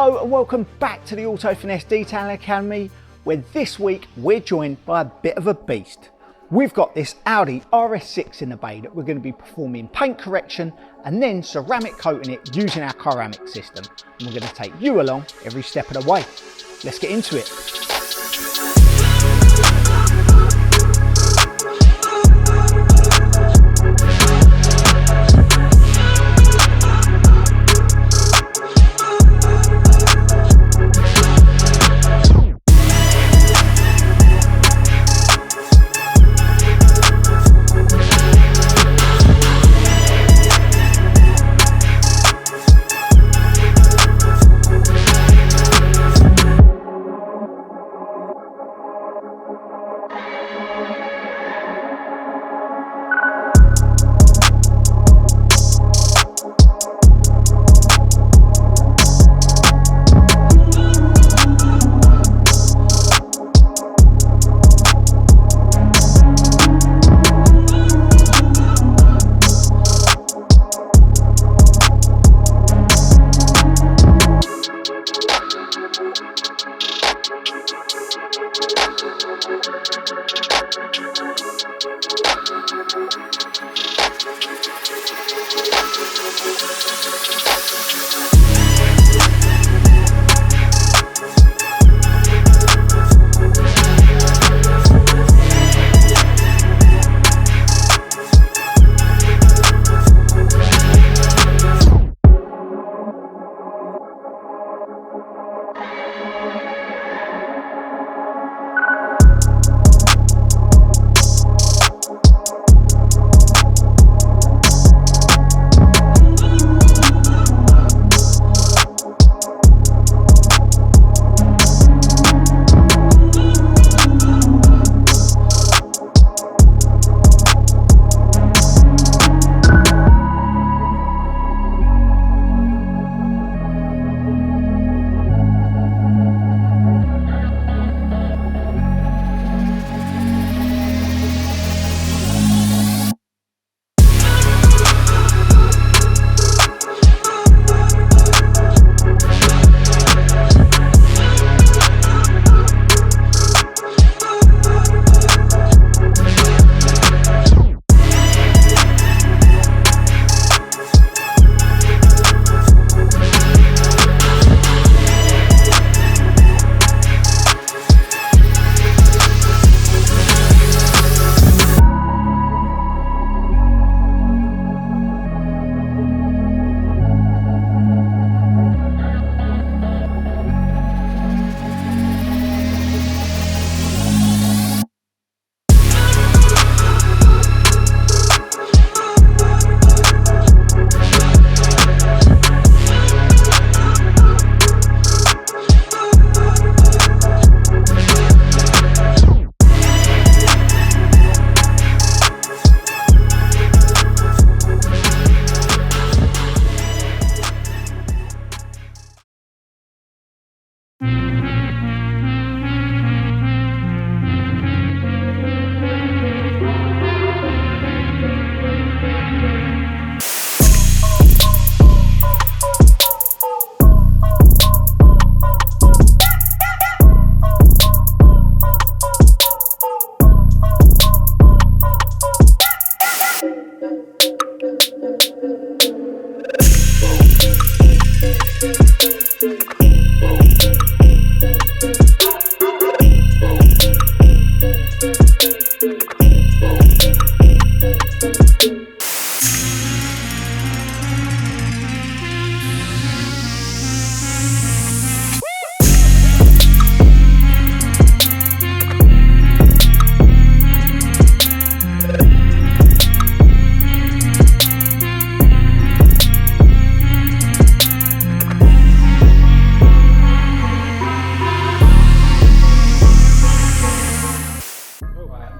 Hello and welcome back to the AutoFinesse Detailing Academy, where this week we're joined by a bit of a beast. We've got this Audi RS6 in the bay that we're going to be performing paint correction and then ceramic coating it using our ceramic system. And we're going to take you along every step of the way. Let's get into it.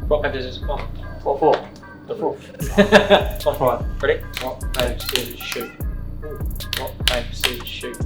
Rock, paper, scissors, come on. What for? The fourth. One for one. Ready? Rock, paper, scissors, shoot. Rock, paper, scissors, shoot.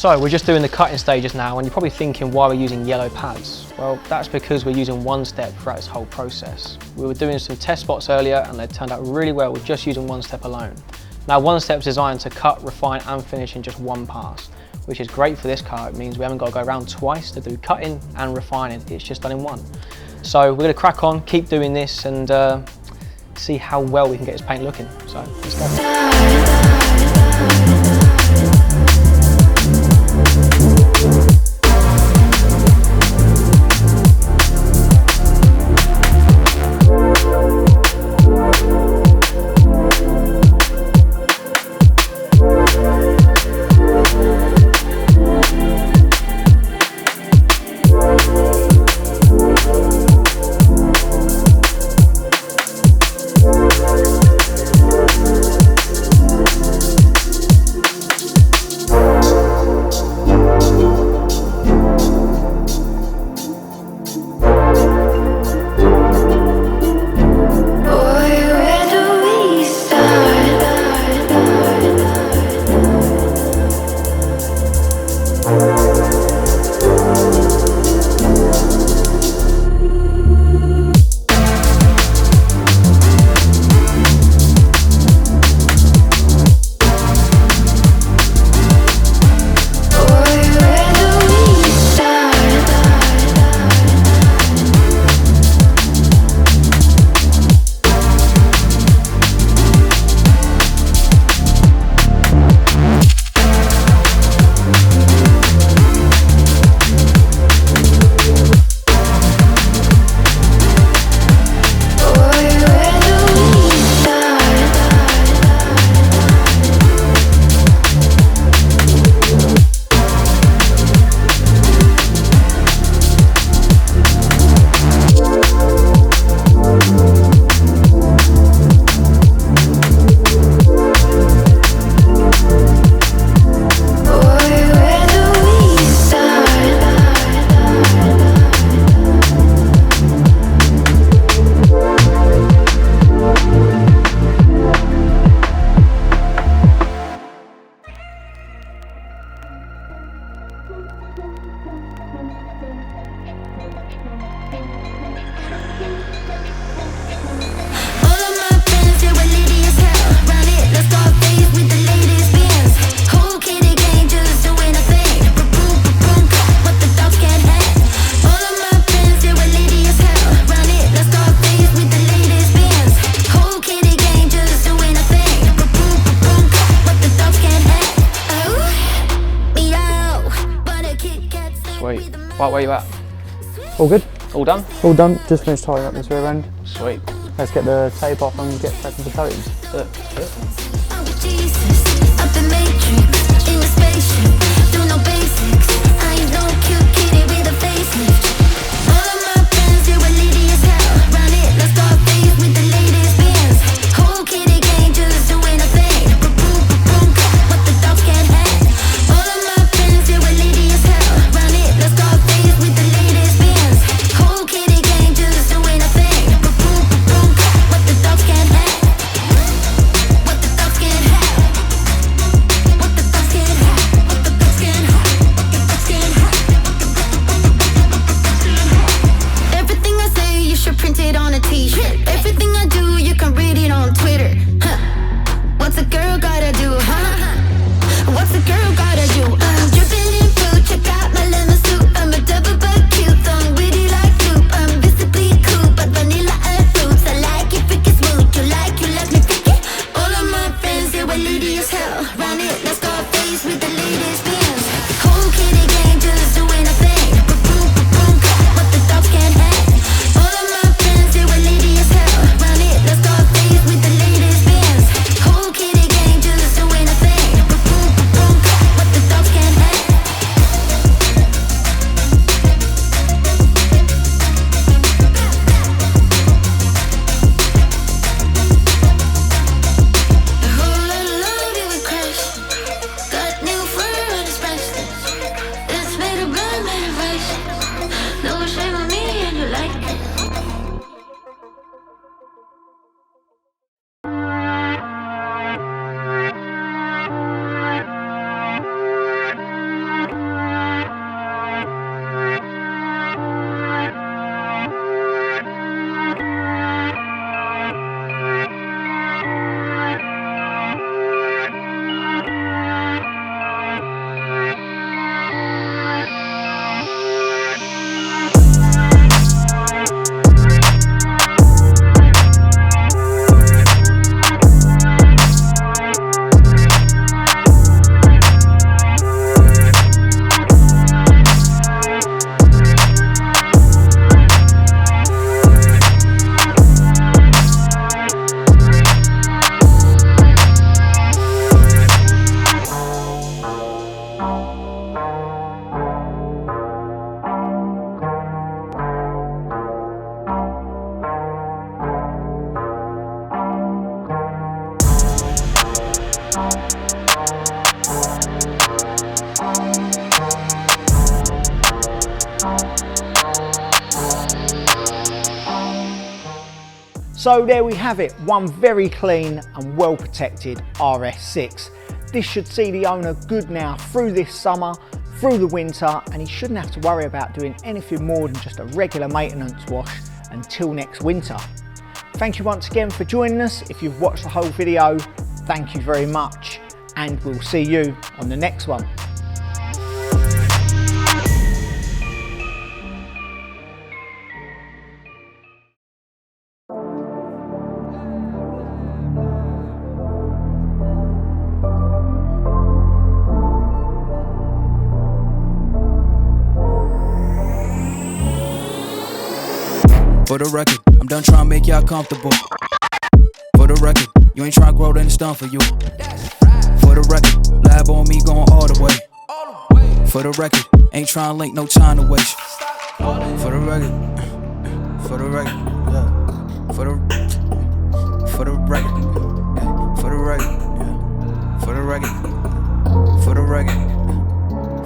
So we're just doing the cutting stages now, and you're probably thinking why we're using yellow pads. Well, that's because we're using one step throughout this whole process. We were doing some test spots earlier and they turned out really well with just using one step alone. Now one step is designed to cut, refine and finish in just one pass, which is great for this car. It means we haven't got to go around twice to do cutting and refining, it's just done in one. So we're going to crack on, keep doing this and see how well we can get this paint looking. So let's go. Sweet. Right, where you at? All good? All done? All done. Just finished tying up this rear end. Sweet. Let's get the tape off and get prepping for coatings. So there we have it, one very clean and well protected RS6. This should see the owner good now through this summer, through the winter, and he shouldn't have to worry about doing anything more than just a regular maintenance wash until next winter. Thank you once again for joining us. If you've watched the whole video, thank you very much, and we'll see you on the next one. For the record, I'm done trying to make y'all comfortable. For the record, you ain't trying to grow, then it's done for you. For the record, lab on me going all the way. For the record, ain't trying to link, no time to waste. For the record, for the record, yeah. For the record, for the record, yeah. For the record, for the record,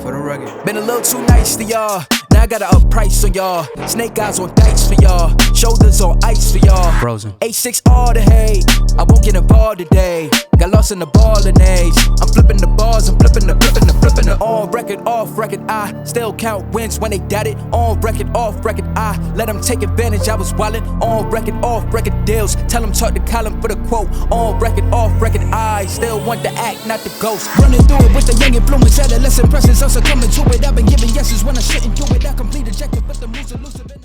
for the record. Been a little too nice to y'all. Now I gotta up price on y'all. Snake eyes on dice for y'all. Shoulders on ice for y'all. Frozen. A6 all the hate. I won't get involved today. Got lost in the ball and age. I'm flipping the bars, I'm flipping the. On record, off record, I still count wins when they doubt it. On record, off record, I let them take advantage. I was wildin'. On record, off record deals. Tell them talk to Colin for the quote. On record, off record, I still want the act, not the ghost. Running through it with the young influence, adolescent presence. I'm succumbing to it. I've been giving yeses when I shouldn't do it. I complete objective, but the moves elusive.